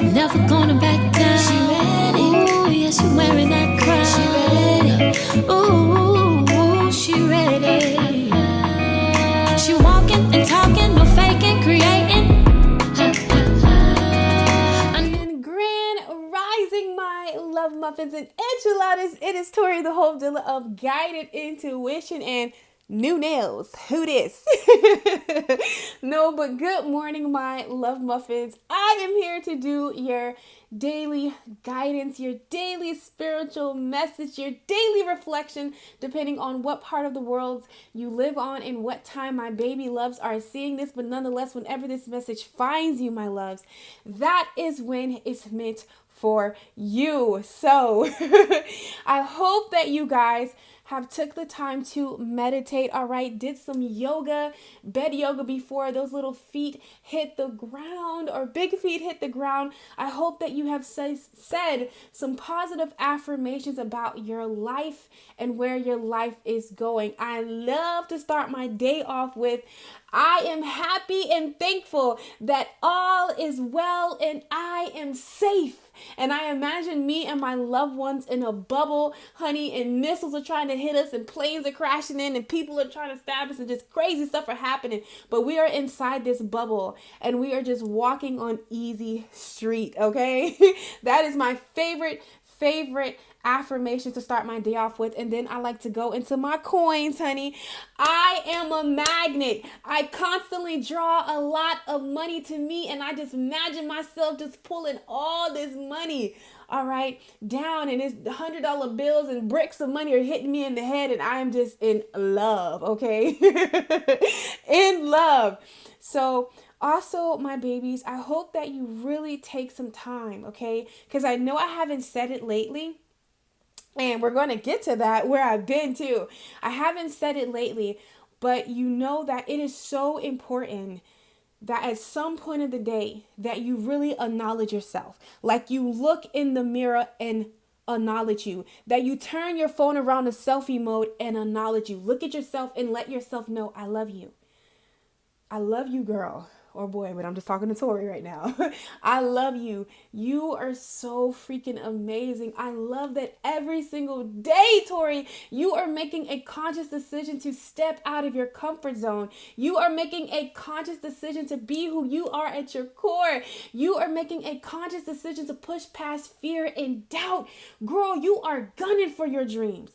Never gonna back down. She ready. Ooh, yeah, she wearing that crown. She ready. Ooh, she ready. She walking and talking, no faking, creating. And grand rising, my love muffins and enchiladas. It is Tori, the hope dealer of guided intuition and new nails. Who this? No, but good morning, my love muffins. I am here to do your daily guidance, your daily spiritual message, your daily reflection, depending on what part of the world you live on and what time my baby loves are seeing this. But nonetheless, whenever this message finds you, my loves, that is when it's meant for you. So I hope that you guys have took the time to meditate, all right, did some yoga, bed yoga before those little feet hit the ground or big feet hit the ground. I hope that you have said some positive affirmations about your life and where your life is going. I love to start my day off with, I am happy and thankful that all is well and I am safe. And I imagine me and my loved ones in a bubble, honey, and missiles are trying to hit us and planes are crashing in and people are trying to stab us and just crazy stuff are happening. But we are inside this bubble and we are just walking on easy street, okay? That is my favorite affirmation to start my day off with. And then I like to go into my coins, honey. I am a magnet. I constantly draw a lot of money to me and I just imagine myself just pulling all this money, all right, down, and it's $100 bills and bricks of money are hitting me in the head and I am just in love, okay? In love. So also, my babies, I hope that you really take some time, okay? Because I know I haven't said it lately. And we're going to get to that where I've been too. I haven't said it lately, but you know that it is so important that at some point of the day that you really acknowledge yourself. Like you look in the mirror and acknowledge you. That you turn your phone around to selfie mode and acknowledge you. Look at yourself and let yourself know, I love you. I love you, girl. Or boy, but I'm just talking to Tori right now. I love you. You are so freaking amazing. I love that every single day, Tori, you are making a conscious decision to step out of your comfort zone. You are making a conscious decision to be who you are at your core. You are making a conscious decision to push past fear and doubt. Girl, you are gunning for your dreams.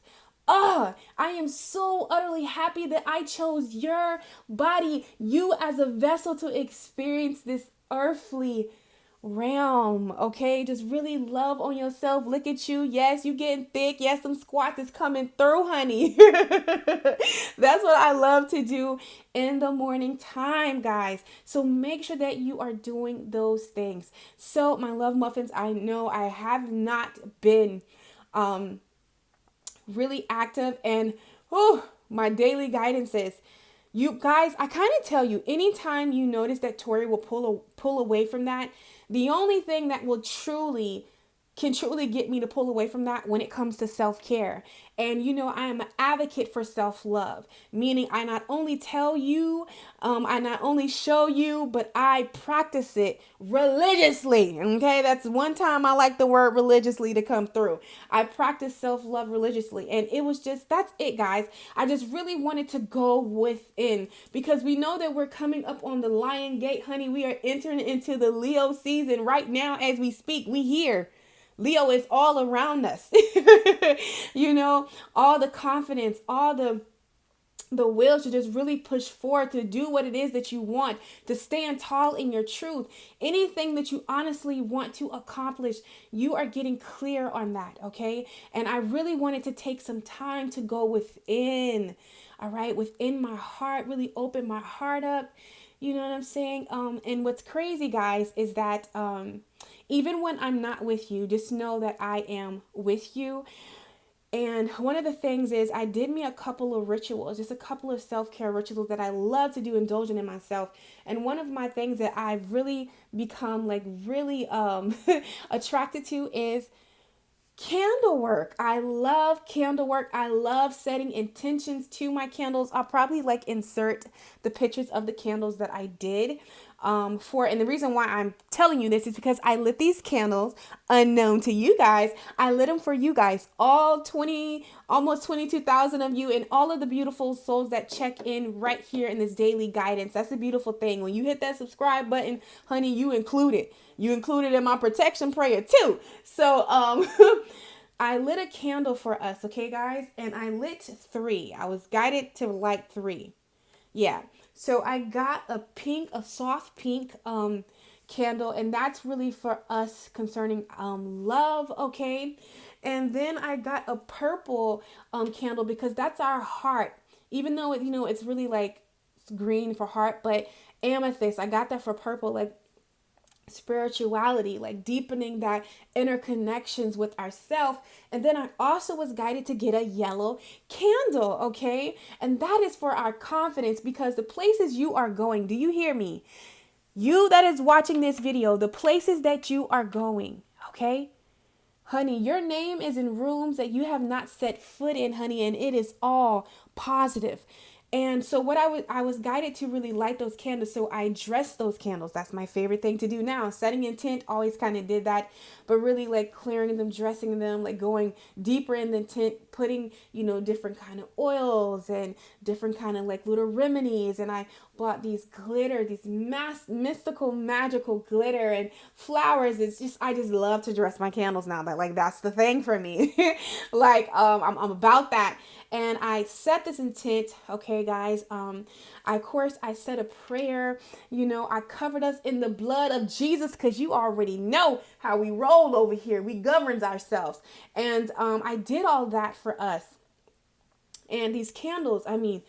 I am so utterly happy that I chose your body, you as a vessel to experience this earthly realm, okay? Just really love on yourself. Look at you. Yes, you getting thick. Yes, some squats is coming through, honey. That's what I love to do in the morning time, guys. So make sure that you are doing those things. So my love muffins, I know I have not been really active, and my daily guidance is, you guys, I kind of tell you, anytime you notice that Tori will pull away from that, the only thing that will truly get me to pull away from that when it comes to self-care. And you know, I am an advocate for self-love, meaning I not only tell you, I not only show you, but I practice it religiously. Okay, that's one time I like the word religiously to come through. I practice self-love religiously, and it was just, that's it, guys. I just really wanted to go within, because we know that we're coming up on the Lion Gate, honey. We are entering into the Leo season right now as we speak. We here. Leo is all around us. You know, all the confidence, all the will to just really push forward, to do what it is that you want, to stand tall in your truth. Anything that you honestly want to accomplish, you are getting clear on that, okay? And I really wanted to take some time to go within, all right, within my heart, really open my heart up. You know what I'm saying? And what's crazy, guys, is that even when I'm not with you, just know that I am with you. And one of the things is, I did me a couple of rituals, just a couple of self-care rituals that I love to do, indulging in myself. And one of my things that I've really become really attracted to is candle work. I love candle work. I love setting intentions to my candles. I'll probably insert the pictures of the candles that I did And the reason why I'm telling you this is because I lit these candles unknown to you guys. I lit them for you guys, all 20, almost 22,000 of you, and all of the beautiful souls that check in right here in this daily guidance. That's the beautiful thing. When you hit that subscribe button, honey, you included in my protection prayer too. So, I lit a candle for us, okay, guys? And I lit 3. I was guided to light 3. Yeah. So I got a soft pink candle, and that's really for us concerning love, okay? And then I got a purple candle because that's our heart. Even though it's really like it's green for heart, but amethyst, I got that for purple, like spirituality, like deepening that interconnections with ourselves. And then I also was guided to get a yellow candle, okay? And that is for our confidence, because the places you are going, do you hear me? You that is watching this video, the places that you are going, okay? Honey, your name is in rooms that you have not set foot in, honey, and it is all positive. And so what I was guided to really light those candles. So I dressed those candles. That's my favorite thing to do now. Setting intent, always kind of did that, but really like clearing them, dressing them, like going deeper in the intent, putting, different kind of oils and different kind of like little remedies. And I bought these glitter, these mystical, magical glitter and flowers. I just love to dress my candles now. That's the thing for me. I'm about that. And I set this intent, okay, guys. I said a prayer. I covered us in the blood of Jesus, because you already know how we roll over here. We govern ourselves. And I did all that for us. And these candles, I mean,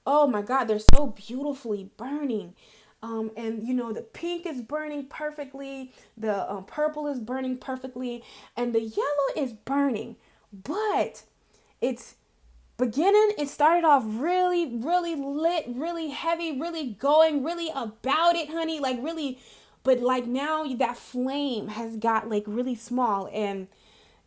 oh my God, they're so beautifully burning. And the pink is burning perfectly. The purple is burning perfectly. And the yellow is burning. But it started off really, really lit, really heavy, really going, really about it, honey. Like really, but like now that flame has got like really small, and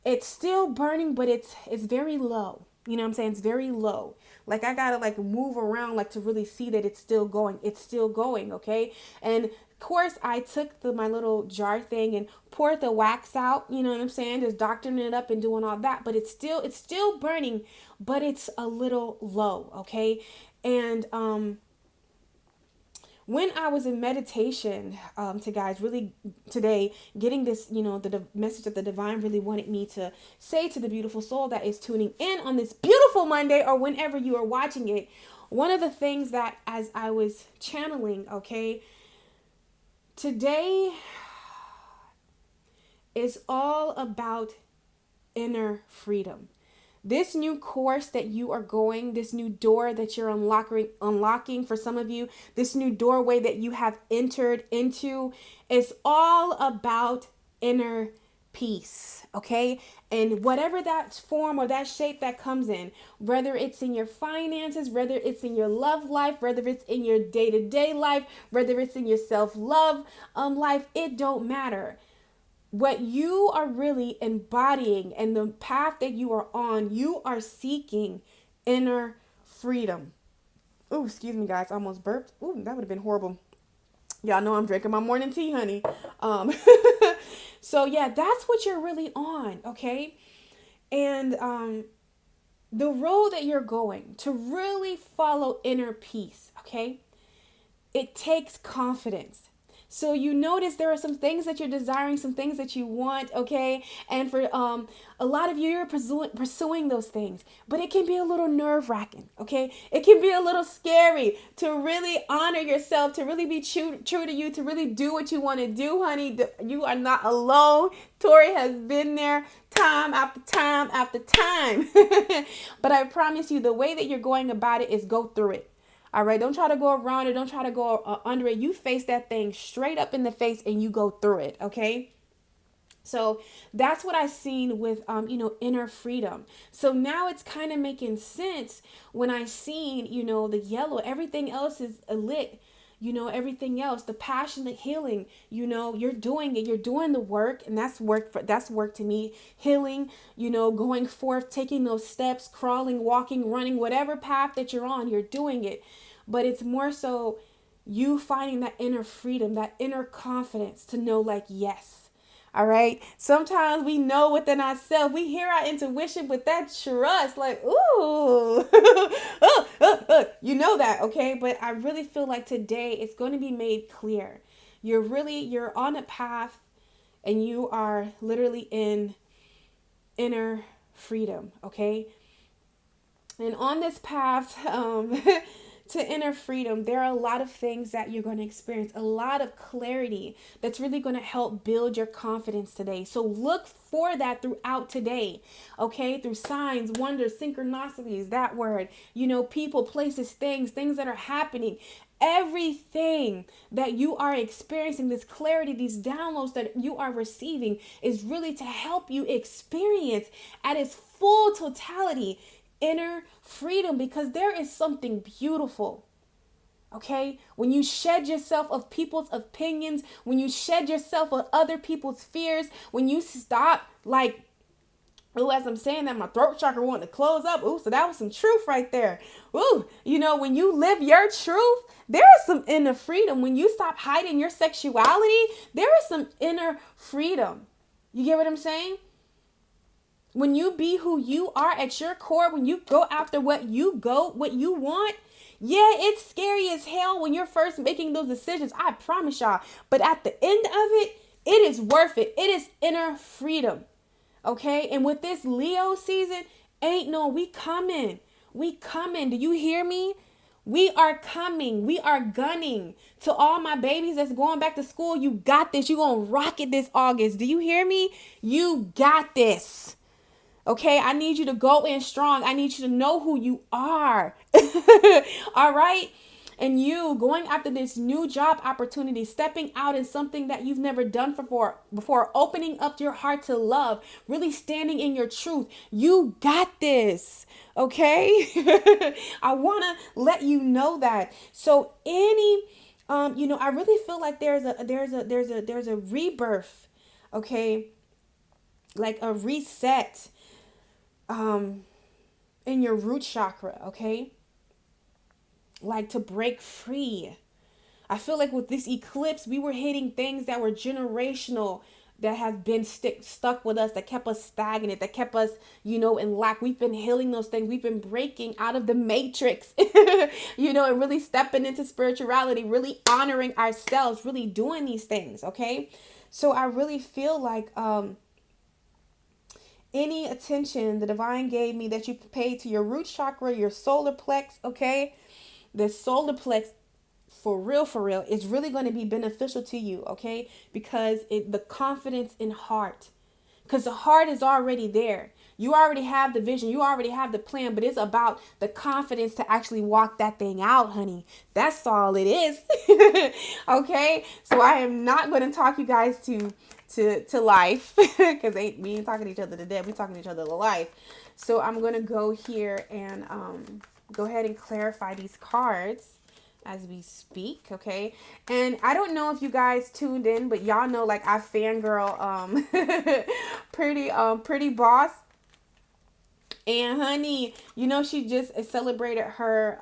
it's still burning, but it's very low. You know what I'm saying? It's very low. Like I gotta like move around like to really see that it's still going. It's still going, okay? And of course I took my little jar thing and poured the wax out, you know what I'm saying? Just doctoring it up and doing all that. But it's still burning, but it's a little low, okay? And when I was in meditation, to guys, really today, getting this, the message that the divine really wanted me to say to the beautiful soul that is tuning in on this beautiful Monday, or whenever you are watching it, one of the things that as I was channeling, okay, today is all about inner freedom. This new course that you are going, this new door that you're unlocking for some of you, this new doorway that you have entered into is all about inner peace, okay? And whatever that form or that shape that comes in, whether it's in your finances, whether it's in your love life, whether it's in your day-to-day life, whether it's in your self-love life, it don't matter. What you are really embodying and the path that you are on, you are seeking inner freedom. Oh, excuse me, guys. I almost burped. Ooh, that would have been horrible. Y'all know I'm drinking my morning tea, honey. So yeah, that's what you're really on, okay? And the road that you're going to really follow inner peace, okay? It takes confidence. So you notice there are some things that you're desiring, some things that you want, okay? And for a lot of you, you're pursuing those things. But it can be a little nerve-wracking, okay? It can be a little scary to really honor yourself, to really be true to you, to really do what you want to do, honey. You are not alone. Tori has been there time after time after time. But I promise you, the way that you're going about it is go through it. All right, don't try to go around it. Don't try to go under it. You face that thing straight up in the face and you go through it, okay? So that's what I've seen with, inner freedom. So now it's kind of making sense when I seen, the yellow. Everything else is lit. Everything else, the passionate healing, you're doing it. You're doing the work, and that's work to me. Healing, going forth, taking those steps, crawling, walking, running, whatever path that you're on, you're doing it. But it's more so you finding that inner freedom, that inner confidence to know, like, yes. All right. Sometimes we know within ourselves, we hear our intuition, but that trust, like, ooh, you know that. Okay. But I really feel like today it's going to be made clear. You're on a path and you are literally in inner freedom. Okay. And on this path, to inner freedom, there are a lot of things that you're going to experience, a lot of clarity that's really going to help build your confidence today. So look for that throughout today, okay? Through signs, wonders, synchronicities, that word, people, places, things that are happening. Everything that you are experiencing, this clarity, these downloads that you are receiving is really to help you experience at its full totality inner freedom, because there is something beautiful. Okay? When you shed yourself of people's opinions, when you shed yourself of other people's fears, when you stop, like, oh, as I'm saying that, my throat chakra wanting to close up. Ooh, so that was some truth right there. Ooh, when you live your truth, there is some inner freedom. When you stop hiding your sexuality, there is some inner freedom. You get what I'm saying? When you be who you are at your core, when you go after what you want, yeah, it's scary as hell when you're first making those decisions. I promise y'all. But at the end of it, it is worth it. It is inner freedom. Okay? And with this Leo season, we coming. We coming. Do you hear me? We are coming. We are gunning. To all my babies that's going back to school, you got this. You're going to rock it this August. Do you hear me? You got this. Okay, I need you to go in strong. I need you to know who you are. All right. And you going after this new job opportunity, stepping out in something that you've never done before, opening up your heart to love, really standing in your truth. You got this. Okay. I want to let you know that. So I really feel like there's a rebirth. Okay. Like a reset in your root chakra, okay? Like to break free. I feel like with this eclipse, we were hitting things that were generational, that have been stuck with us, that kept us stagnant, that kept us, in lack. We've been healing those things. We've been breaking out of the matrix, and really stepping into spirituality, really honoring ourselves, really doing these things, okay? So I really feel like, any attention the divine gave me that you pay to your root chakra, your solar plex, okay? The solar plex, for real, is really going to be beneficial to you, okay? Because the confidence in heart. Because the heart is already there. You already have the vision. You already have the plan. But it's about the confidence to actually walk that thing out, honey. That's all it is. Okay? So I am not going to talk you guys to life, because we ain't talking to each other to death. We talking to each other to life. So I'm going to go here and go ahead and clarify these cards as we speak, okay? And I don't know if you guys tuned in, but y'all know, like, I fangirl pretty boss. And honey, she just celebrated her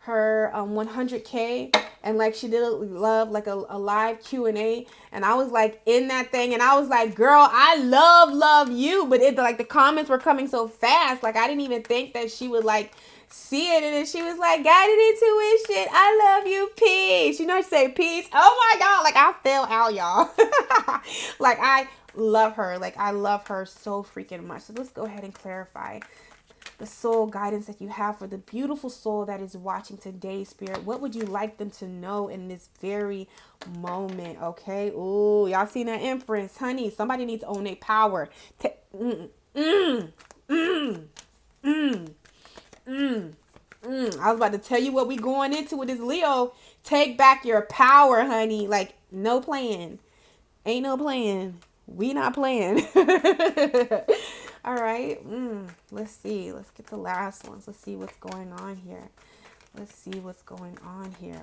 100K, and like she did like a live Q&A, and I was like in that thing, and I was like, girl, I love you, but like the comments were coming so fast, like I didn't even think that she would like see it. And then she was like, guided intuition, I love you, peace. She say peace. Oh my God, like I fell out, y'all. Like I love her. Like I love her so freaking much. So let's go ahead and clarify the soul guidance that you have for the beautiful soul that is watching today, Spirit. What would you like them to know in this very moment? Okay. Ooh, y'all seen that Empress, honey? Somebody needs to own their power. I was about to tell you what we going into with this Leo. Take back your power, honey. Like no plan. Ain't no plan. We not playing. All right. Let's see. Let's get the last ones. Let's see what's going on here.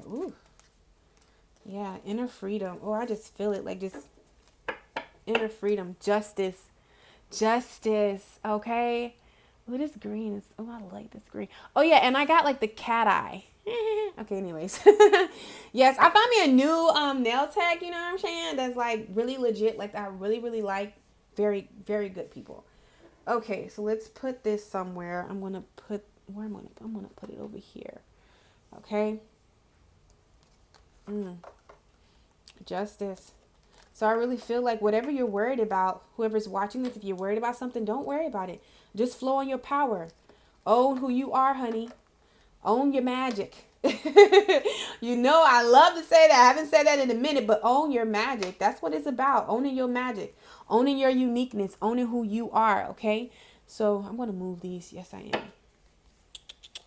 Ooh. Yeah. Inner freedom. Oh, I just feel it. Like just inner freedom. Justice. Okay. Oh, this green is, I like this green. Oh yeah. And I got like the cat eye. Okay, anyways. Yes, I found me a new nail tech, you know what I'm saying? That's like really legit, like that I really, really like. Very, very good people. Okay, so let's put this somewhere. I'm gonna put it over here. Okay. Mm, Justice. So I really feel like whatever you're worried about, whoever's watching this, if you're worried about something, don't worry about it. Just flow on your power. Own who you are, honey. Own your magic. You know, I love to say that. I haven't said that in a minute, but own your magic. That's what it's about. Owning your magic, owning your uniqueness, owning who you are. Okay. So I'm going to move these. Yes, I am.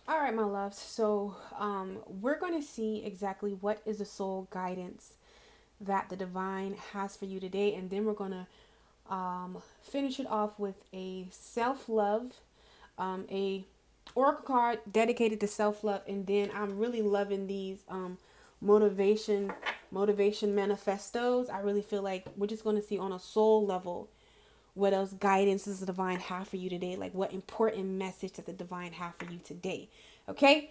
All right, my loves. So we're going to see exactly what is the soul guidance that the divine has for you today. And then we're going to finish it off with a self-love, a oracle card dedicated to self-love. And then I'm really loving these motivation manifestos. I really feel like we're just going to see on a soul level what else guidance does the divine have for you today, like what important message that the divine have for you today. Okay.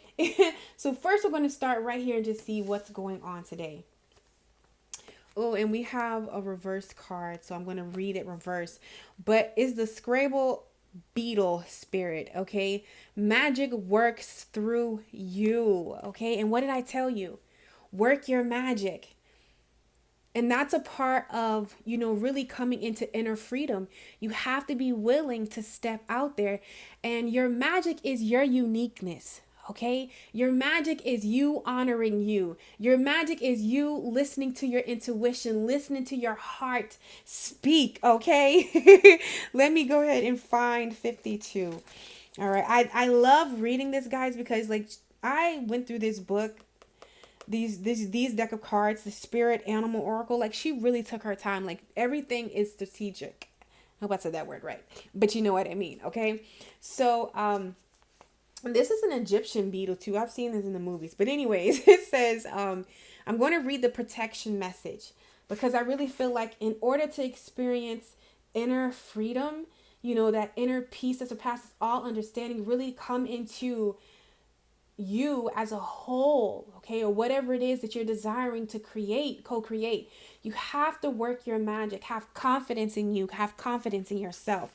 So first we're going to start right here and just see what's going on today. Oh, and we have a reverse card, so I'm going to read it reverse. But it's the Scrabble beetle spirit, okay? Magic works through you, okay? And what did I tell you? Work your magic. And that's a part of, really coming into inner freedom. You have to be willing to step out there. And your magic is your uniqueness. Okay. Your magic is you honoring you. Your magic is you listening to your intuition, listening to your heart speak. Okay. Let me go ahead and find 52. All right. I love reading this, guys, because like I went through this book, these deck of cards, the spirit animal oracle. Like she really took her time. Like everything is strategic. I hope I said that word right, but you know what I mean. Okay. So this is an Egyptian beetle too. I've seen this in the movies, but anyways, it says I'm going to read the protection message because I really feel like in order to experience inner freedom, that inner peace that surpasses all understanding, really come into you as a whole, okay, or whatever it is that you're desiring to co-create, you have to work your magic, have confidence in you, have confidence in yourself.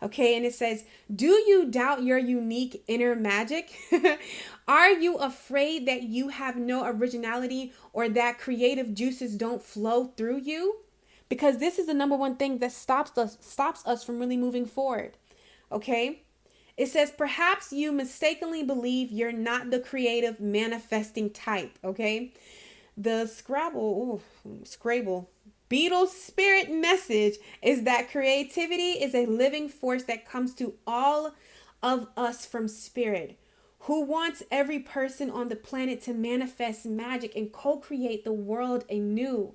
Okay, and it says, do you doubt your unique inner magic? Are you afraid that you have no originality or that creative juices don't flow through you? Because this is the number one thing that stops us from really moving forward. Okay? It says, perhaps you mistakenly believe you're not the creative manifesting type, okay? The Scrabble beetle spirit message is that creativity is a living force that comes to all of us from spirit, who wants every person on the planet to manifest magic and co-create the world anew.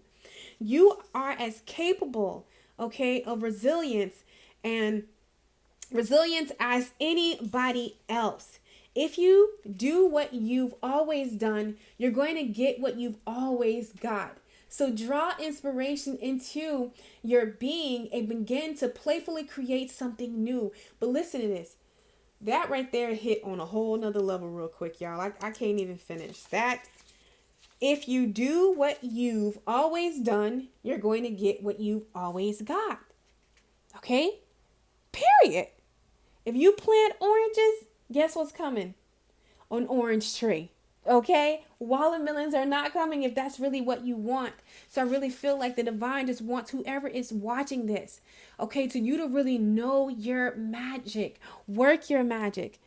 You are as capable, okay, of resilience as anybody else. If you do what you've always done, you're going to get what you've always got. So draw inspiration into your being and begin to playfully create something new. But listen to this. That right there hit on a whole nother level real quick, y'all. I can't even finish that. If you do what you've always done, you're going to get what you've always got. Okay? Period. If you plant oranges, guess what's coming? An orange tree. Okay? Watermelons are not coming if that's really what you want. So I really feel like the divine just wants whoever is watching this, okay, to you to really know your magic. Work your magic.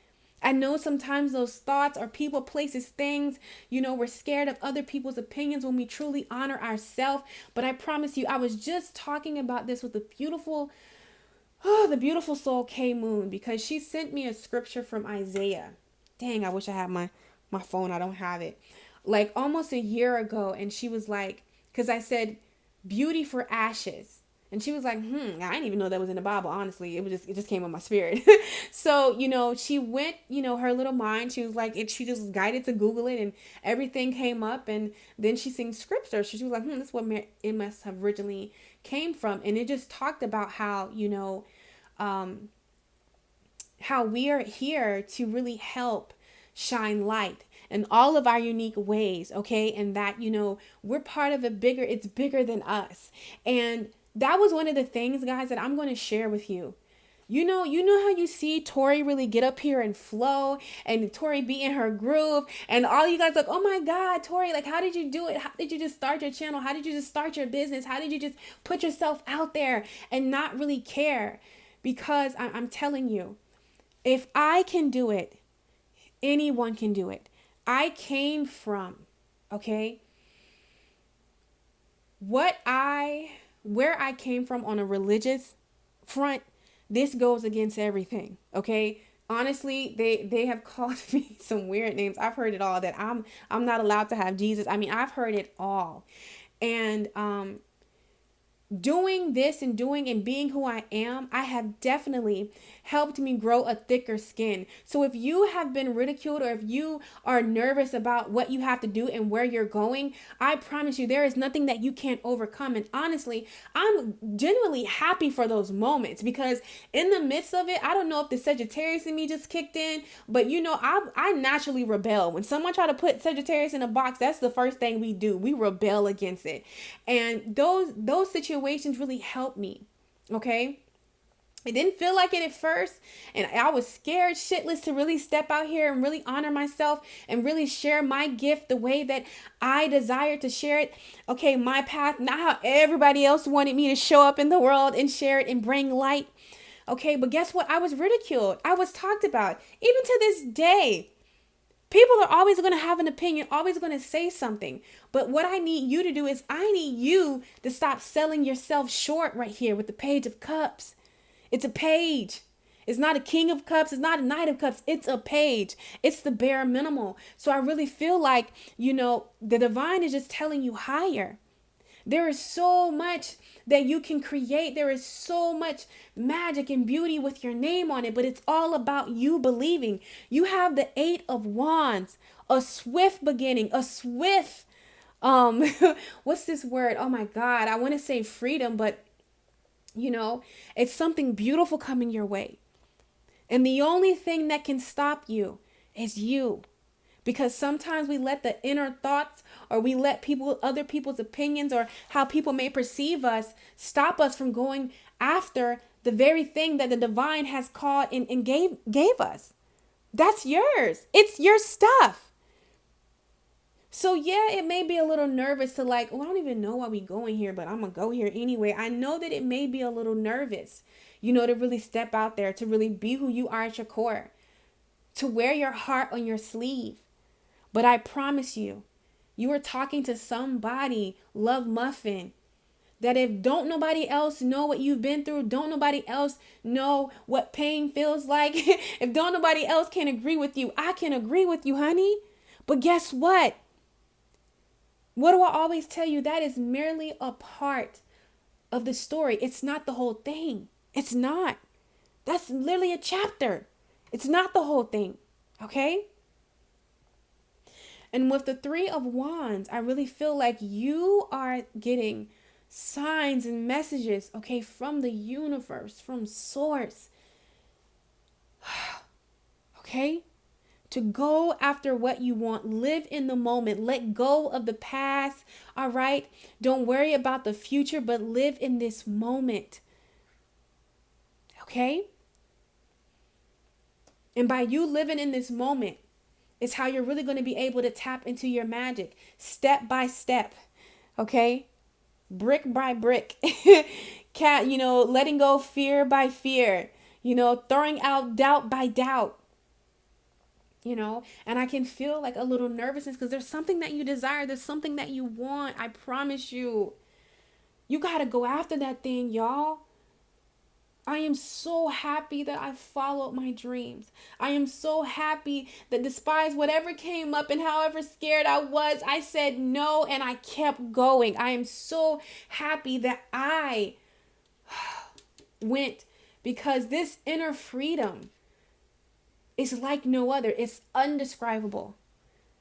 I know sometimes those thoughts or people, places, things, we're scared of other people's opinions when we truly honor ourselves. But I promise you, I was just talking about this with the beautiful soul K Moon, because she sent me a scripture from Isaiah. Dang, I wish I had my phone. I don't have it. Like almost a year ago. And she was like, because I said beauty for ashes. And she was like, I didn't even know that was in the Bible. Honestly, it just came on my spirit. So, she went, her little mind, she was like, she just was guided to Google it and everything came up. And then she sings scripture. She was like, this is what it must have originally came from. And it just talked about how, how we are here to really help shine light. in all of our unique ways, okay? And that, we're part of it's bigger than us. And that was one of the things, guys, that I'm going to share with you. You know how you see Tori really get up here and flow, and Tori be in her groove, and all you guys like, oh my God, Tori, like, how did you do it? How did you just start your channel? How did you just start your business? How did you just put yourself out there and not really care? Because I'm telling you, if I can do it, anyone can do it. I came from, okay, where I came from on a religious front. This goes against everything, okay? Honestly, they have called me some weird names. I've heard it all, that I'm not allowed to have Jesus. I mean, I've heard it all. And doing this and doing and being who I am, I have definitely helped me grow a thicker skin. So if you have been ridiculed, or if you are nervous about what you have to do and where you're going, I promise you there is nothing that you can't overcome. And honestly, I'm genuinely happy for those moments, because in the midst of it, I don't know if the Sagittarius in me just kicked in, but I naturally rebel. When someone try to put Sagittarius in a box, that's the first thing we do. We rebel against it. And those situations really helped me. Okay. It didn't feel like it at first, and I was scared shitless to really step out here and really honor myself and really share my gift the way that I desired to share it. Okay, my path, not how everybody else wanted me to show up in the world and share it and bring light. Okay, but guess what? I was ridiculed. I was talked about. Even to this day, people are always going to have an opinion, always going to say something. But what I need you to do is I need you to stop selling yourself short right here with the Page of Cups. It's a page. It's not a King of Cups. It's not a Knight of Cups. It's a page. It's the bare minimal. So I really feel like, the divine is just telling you higher. There is so much that you can create. There is so much magic and beauty with your name on it, but it's all about you believing. You have the 8 of Wands, a swift beginning, a swift, what's this word? Oh my God. I want to say freedom, but it's something beautiful coming your way. And the only thing that can stop you is you. Because sometimes we let the inner thoughts, or we let other people's opinions, or how people may perceive us, stop us from going after the very thing that the divine has called and gave us. That's yours. It's your stuff. So yeah, it may be a little nervous to I don't even know why we going here, but I'm going to go here anyway. I know that it may be a little nervous, to really step out there, to really be who you are at your core, to wear your heart on your sleeve. But I promise you, you are talking to somebody, Love Muffin, that if don't nobody else know what you've been through, don't nobody else know what pain feels like, if don't nobody else can agree with you, I can agree with you, honey. But guess what? What do I always tell you? That is merely a part of the story. It's not the whole thing. It's not. That's literally a chapter. It's not the whole thing. Okay? And with the 3 of Wands, I really feel like you are getting signs and messages, okay, from the universe, from source. Okay? To go after what you want. Live in the moment. Let go of the past. All right? Don't worry about the future, but live in this moment. Okay? And by you living in this moment is how you're really going to be able to tap into your magic. Step by step. Okay? Brick by brick. Letting go fear by fear. Throwing out doubt by doubt. And I can feel like a little nervousness because there's something that you desire. There's something that you want. I promise you. You got to go after that thing, y'all. I am so happy that I followed my dreams. I am so happy that despite whatever came up and however scared I was, I said no and I kept going. I am so happy that I went, because this inner freedom is like no other. It's undescribable.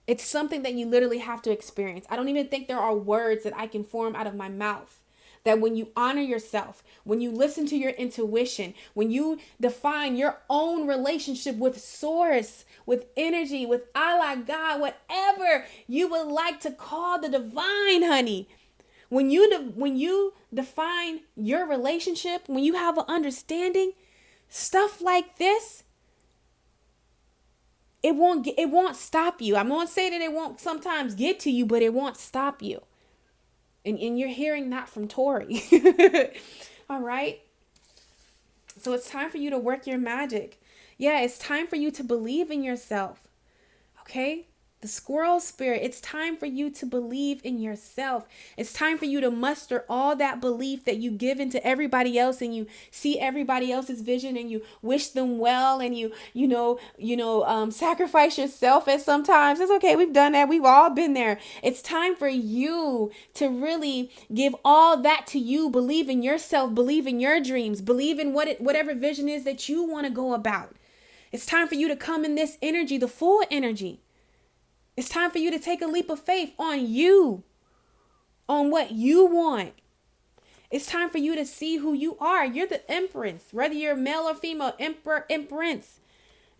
It's something that you literally have to experience. I don't even think there are words that I can form out of my mouth That when you honor yourself, when you listen to your intuition, when you define your own relationship with source, with energy, with Allah, God, whatever you would like to call the divine, honey. When you define your relationship, when you have an understanding, stuff like this, it won't stop you. I'm not saying that it won't sometimes get to you, but it won't stop you. And you're hearing that from Tori. All right. So it's time for you to work your magic. Yeah, it's time for you to believe in yourself. Okay? The squirrel spirit, it's time for you to believe in yourself. It's time for you to muster all that belief that you give into everybody else, and you see everybody else's vision and you wish them well, and you sacrifice yourself at sometimes. It's okay. We've done that. We've all been there. It's time for you to really give all that to you. Believe in yourself, believe in your dreams, believe in whatever vision is that you want to go about. It's time for you to come in this energy, the full energy. It's time for you to take a leap of faith on you, on what you want. It's time for you to see who you are. You're the empress, whether you're male or female, emperor, empress.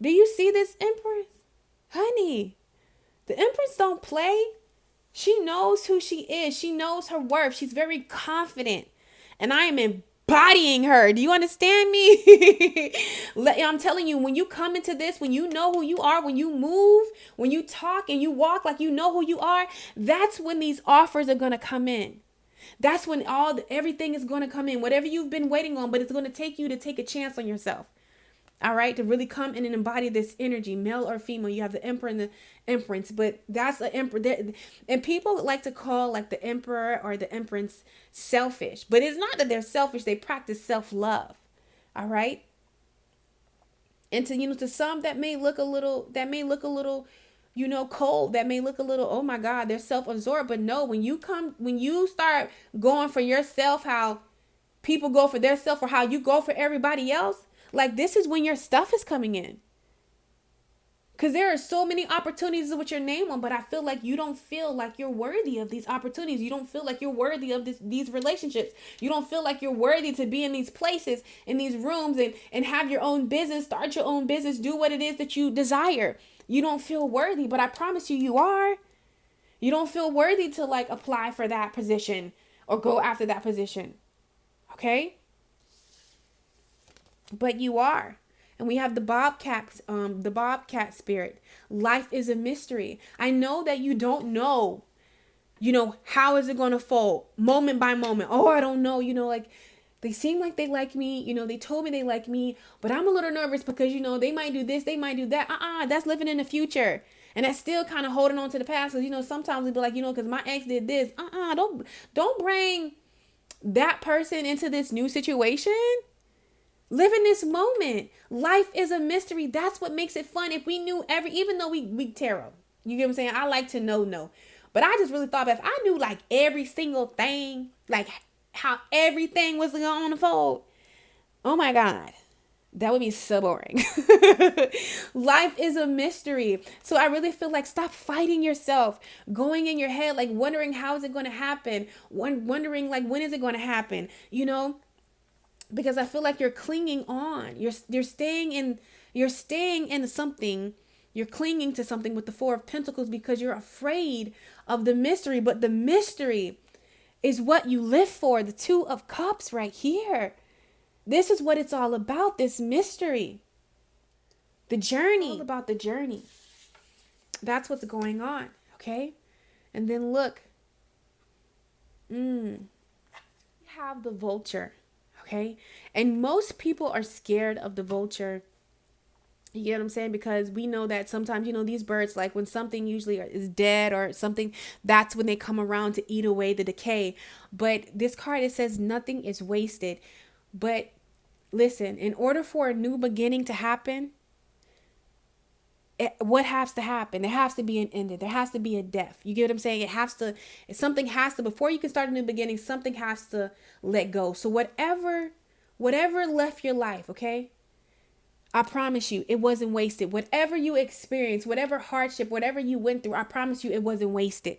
Do you see this empress? Honey, the empress don't play. She knows who she is. She knows her worth. She's very confident. And I am embodying her. Do you understand me? I'm telling you, when you come into this, when you know who you are, when you move, when you talk and you walk like you know who you are, that's when these offers are going to come in. That's when everything is going to come in. Whatever you've been waiting on, but it's going to take you to take a chance on yourself. All right, to really come in and embody this energy, male or female. You have the emperor and the empress, but that's an emperor. And people like to call like the emperor or the empress selfish, but it's not that they're selfish. They practice self-love. All right. And to some that may look a little, cold. That may look a little, oh my God, they're self-absorbed. But no, when you start going for yourself, how people go for their self or how you go for everybody else, like this is when your stuff is coming in. Because there are so many opportunities with your name on, but I feel like you don't feel like you're worthy of these opportunities. You don't feel like you're worthy of these relationships. You don't feel like you're worthy to be in these places, in these rooms, and have your own business, start your own business, do what it is that you desire. You don't feel worthy, but I promise you, you are. You don't feel worthy to like apply for that position or go after that position. Okay? But you are. And we have the bobcat spirit. Life is a mystery. I know that you don't know, how is it going to fold moment by moment? Oh, I don't know. Like they seem like they like me. They told me they like me, but I'm a little nervous because, they might do this. They might do that. That's living in the future. And that's still kind of holding on to the past. Because, sometimes it'd be like, because my ex did this. Don't bring that person into this new situation. Live in this moment. Life is a mystery. That's what makes it fun. If we knew even though we tarot, you get what I'm saying? I like to know. But I just really thought if I knew like every single thing, like how everything was going to unfold, oh my God, that would be so boring. Life is a mystery. So I really feel like stop fighting yourself, going in your head, like wondering how is it going to happen? Wondering like when is it going to happen? Because I feel like you're clinging on. You're staying in something. You're clinging to something with the Four of Pentacles because you're afraid of the mystery. But the mystery is what you live for. The Two of Cups right here. This is what it's all about. This mystery. The journey. It's all about the journey. That's what's going on. Okay. And then look. You have the Vulture. Okay. And most people are scared of the vulture. You get what I'm saying? Because we know that sometimes, these birds, like when something usually is dead or something, that's when they come around to eat away the decay. But this card, it says nothing is wasted. But listen, in order for a new beginning to happen, what has to happen? There has to be an ending. There has to be a death. You get what I'm saying? Something has to, before you can start a new beginning, something has to let go. So whatever left your life, okay? I promise you, it wasn't wasted. Whatever you experienced, whatever hardship, whatever you went through, I promise you, it wasn't wasted.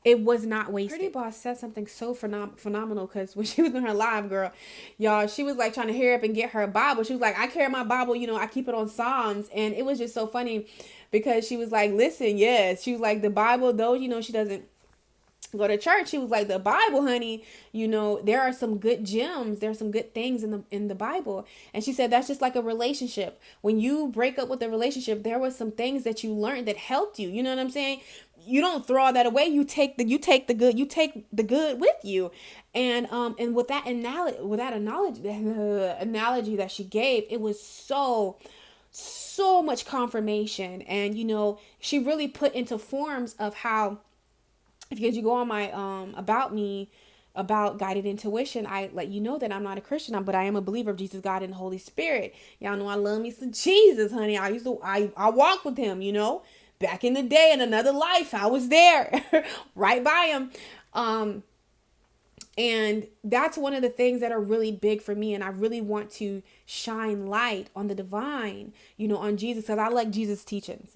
It was not wasted. Pretty Boss said something so phenomenal, because when she was in her live, girl, y'all, she was like trying to hurry up and get her Bible. She was like, I carry my Bible, I keep it on Psalms. And it was just so funny, because she was like, listen, yes. She was like, the Bible, though, she doesn't go to church. She was like, the Bible, honey, there are some good gems. There's some good things in the Bible. And she said, that's just like a relationship. When you break up with a relationship, there was some things that you learned that helped you. You know what I'm saying? You don't throw all that away. You take the good with you. And with that analogy that she gave, it was so much confirmation. And she really put into forms of how, if you go on my about guided intuition, I let you know that I'm not a Christian, but I am a believer of Jesus, God, and the Holy Spirit. Y'all know I love me some Jesus, honey. I walk with him, back in the day, in another life, I was there right by him. And that's one of the things that are really big for me. And I really want to shine light on the divine, on Jesus, because I like Jesus' teachings.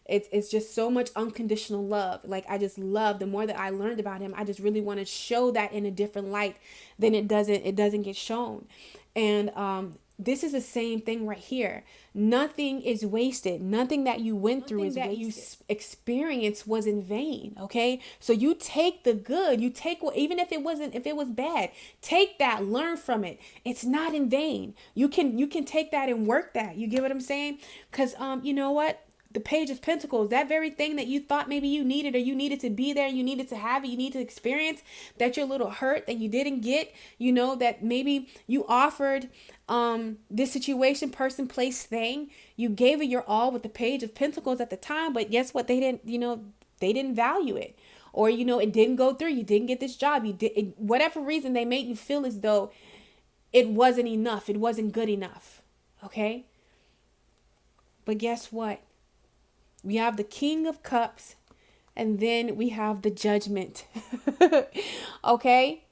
It's just so much unconditional love. Like, I just love, the more that I learned about him, I just really want to show that in a different light than it doesn't get shown. And this is the same thing right here. Nothing is wasted. Nothing that you went through is that you experienced was in vain. Okay. So you take the good, even if it was bad, take that, learn from it. It's not in vain. You can take that and work that. You get what I'm saying? Because, you know what? The Page of Pentacles, that very thing that you thought maybe you needed, or you needed to be there, you needed to have it, you need to experience, that you're a little hurt that you didn't get, that maybe you offered this situation, person, place, thing, you gave it your all with the Page of Pentacles at the time, but guess what? They didn't value it, or it didn't go through. You didn't get this job. Whatever reason, they made you feel as though it wasn't enough. It wasn't good enough. Okay. But guess what? We have the King of Cups, and then we have the Judgment. Okay?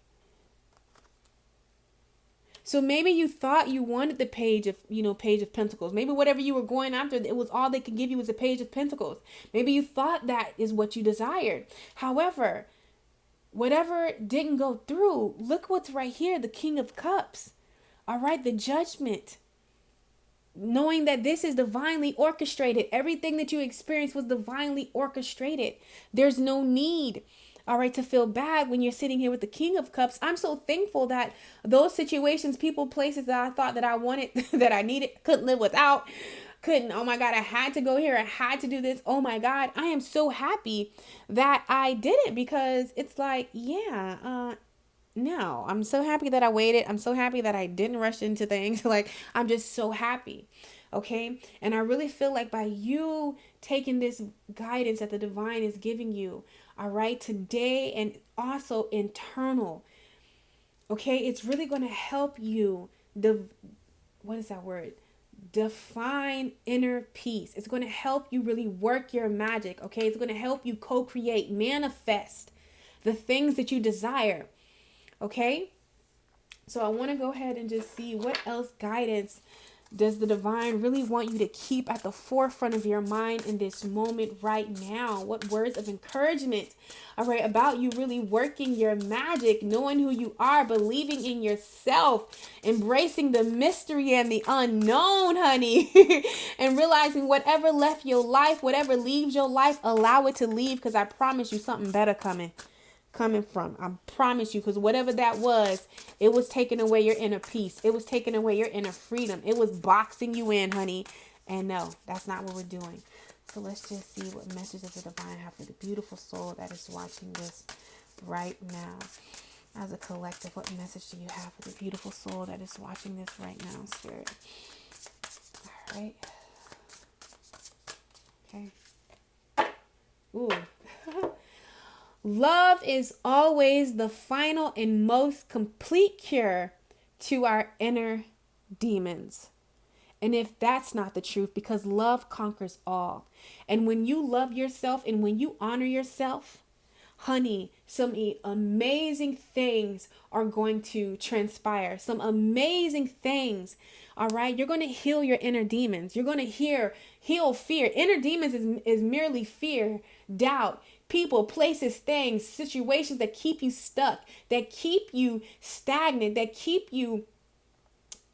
So maybe you thought you wanted the Page of Pentacles. Maybe whatever you were going after, it was all they could give you was a Page of Pentacles. Maybe you thought that is what you desired. However, whatever didn't go through, look what's right here, the King of Cups. All right, the Judgment. Knowing that this is divinely orchestrated. Everything that you experienced was divinely orchestrated. There's no need, all right, to feel bad when you're sitting here with the King of Cups. I'm so thankful that those situations, people, places that I thought that I wanted, that I needed, couldn't live without, oh my God, I had to go here, I had to do this. Oh my God, I am so happy that I did it, because it's like, no, I'm so happy that I waited. I'm so happy that I didn't rush into things. Like, I'm just so happy. Okay. And I really feel like by you taking this guidance that the divine is giving you, all right, today, and also internal, okay, it's really going to help you. What is that word? Define inner peace. It's going to help you really work your magic. Okay. It's going to help you co-create, manifest the things that you desire. Okay, so I want to go ahead and just see what else guidance does the divine really want you to keep at the forefront of your mind in this moment right now. What words of encouragement, all right, about you really working your magic, knowing who you are, believing in yourself, embracing the mystery and the unknown, honey, and realizing whatever left your life, whatever leaves your life, allow it to leave, because I promise you something better coming from. I promise you, because whatever that was, it was taking away your inner peace. It was taking away your inner freedom. It was boxing you in, honey. And no, that's not what we're doing. So let's just see what messages the divine have for the beautiful soul that is watching this right now. As a collective, what message do you have for the beautiful soul that is watching this right now, Spirit? All right. Okay. Ooh. Love is always the final and most complete cure to our inner demons. And if that's not the truth, because love conquers all. And when you love yourself and when you honor yourself, honey, some amazing things are going to transpire. Some amazing things. All right. You're going to heal your inner demons. You're going to heal fear. Inner demons is merely fear, doubt, people, places, things, situations that keep you stuck, that keep you stagnant, that keep you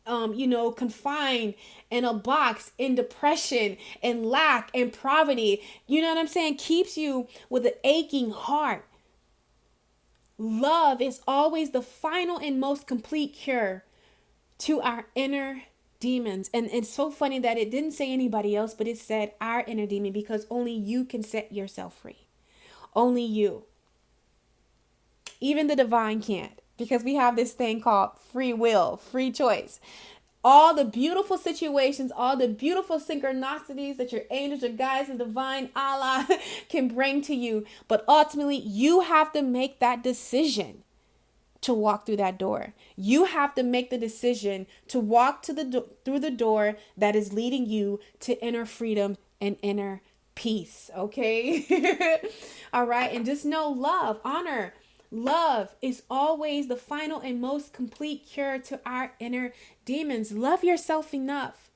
confined in a box, in depression and lack and poverty. You know what I'm saying? Keeps you with an aching heart. Love is always the final and most complete cure to our inner demons. And it's so funny that it didn't say anybody else, but it said our inner demon, because only you can set yourself free. Only you. Even the divine can't, because we have this thing called free will, free choice. All the beautiful situations, all the beautiful synchronicities that your angels, your guides, and divine Allah can bring to you. But ultimately, you have to make that decision to walk through that door. You have to make the decision to walk through the door that is leading you to inner freedom and inner peace. Okay? All right. And just know love, honor, love is always the final and most complete cure to our inner demons. Love yourself enough.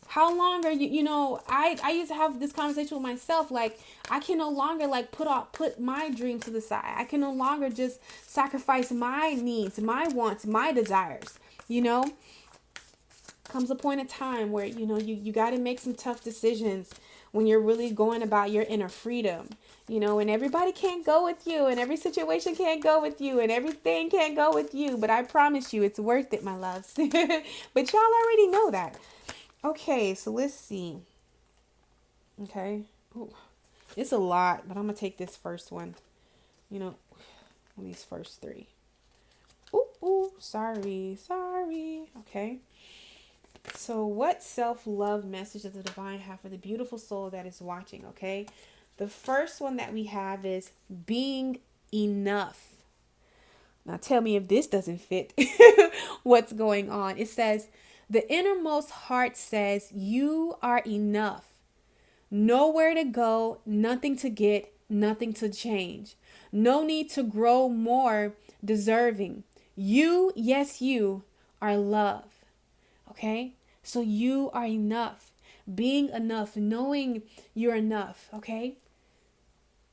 How long are I used to have this conversation with myself. Like, I can no longer put my dream to the side. I can no longer just sacrifice my needs, my wants, my desires. Comes a point in time where, you got to make some tough decisions when you're really going about your inner freedom. And everybody can't go with you, and every situation can't go with you, and everything can't go with you. But I promise you, it's worth it, my loves. But y'all already know that. Okay, so let's see. Okay. Ooh, it's a lot, but I'm going to take this first one. These first three. Sorry. Okay. So what self-love message does the divine have for the beautiful soul that is watching? Okay. The first one that we have is being enough. Now tell me if this doesn't fit what's going on. It says, the innermost heart says you are enough. Nowhere to go, nothing to get, nothing to change. No need to grow more deserving. You, yes, you are love. Okay? So you are enough. Being enough, knowing you're enough. Okay?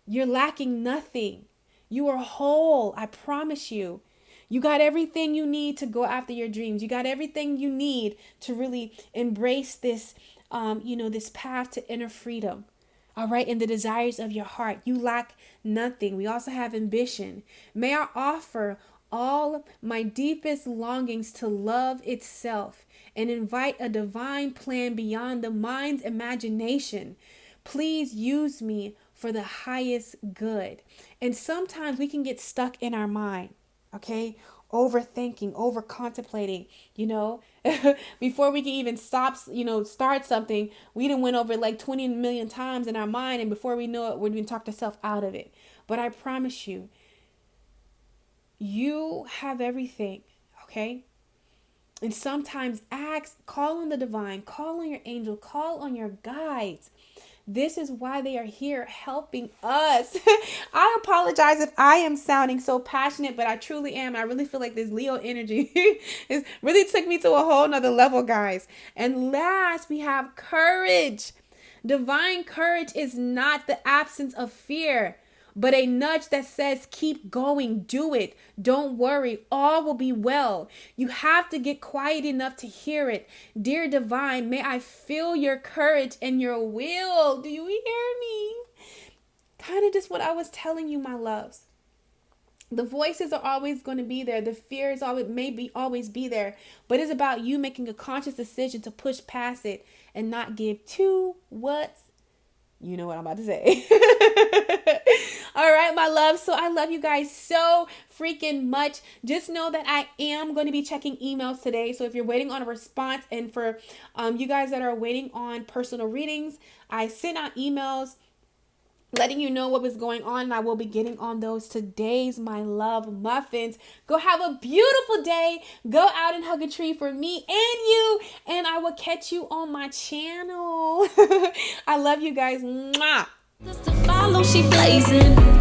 You're lacking nothing. You are whole. I promise you. You got everything you need to go after your dreams. You got everything you need to really embrace this, this path to inner freedom. All right. And the desires of your heart. You lack nothing. We also have ambition. May I offer all my deepest longings to love itself and invite a divine plan beyond the mind's imagination. Please use me for the highest good. And sometimes we can get stuck in our mind. Okay, overthinking, over contemplating, before we can even start something, we done went over like 20 million times in our mind. And before we know it, we're going to talk ourselves out of it. But I promise you, you have everything. Okay. And sometimes call on the divine, call on your angel, call on your guides. This is why they are here helping us. I apologize if I am sounding so passionate, but I truly am. I really feel like this Leo energy is really took me to a whole nother level, guys. And last, we have courage. Divine courage is not the absence of fear, but a nudge that says, keep going, do it. Don't worry, all will be well. You have to get quiet enough to hear it. Dear divine, may I feel your courage and your will. Do you hear me? Kind of just what I was telling you, my loves. The voices are always going to be there. The fear is always be there. But it's about you making a conscious decision to push past it and not give two what's. You know what I'm about to say. All right, my love. So I love you guys so freaking much. Just know that I am going to be checking emails today. So if you're waiting on a response, and for you guys that are waiting on personal readings, I sent out emails letting you know what was going on, and I will be getting on those today's my love muffins. Go have a beautiful day. Go out and hug a tree for me and you, and I will catch you on my channel. I love you guys. Mwah. Just to follow, she blazing.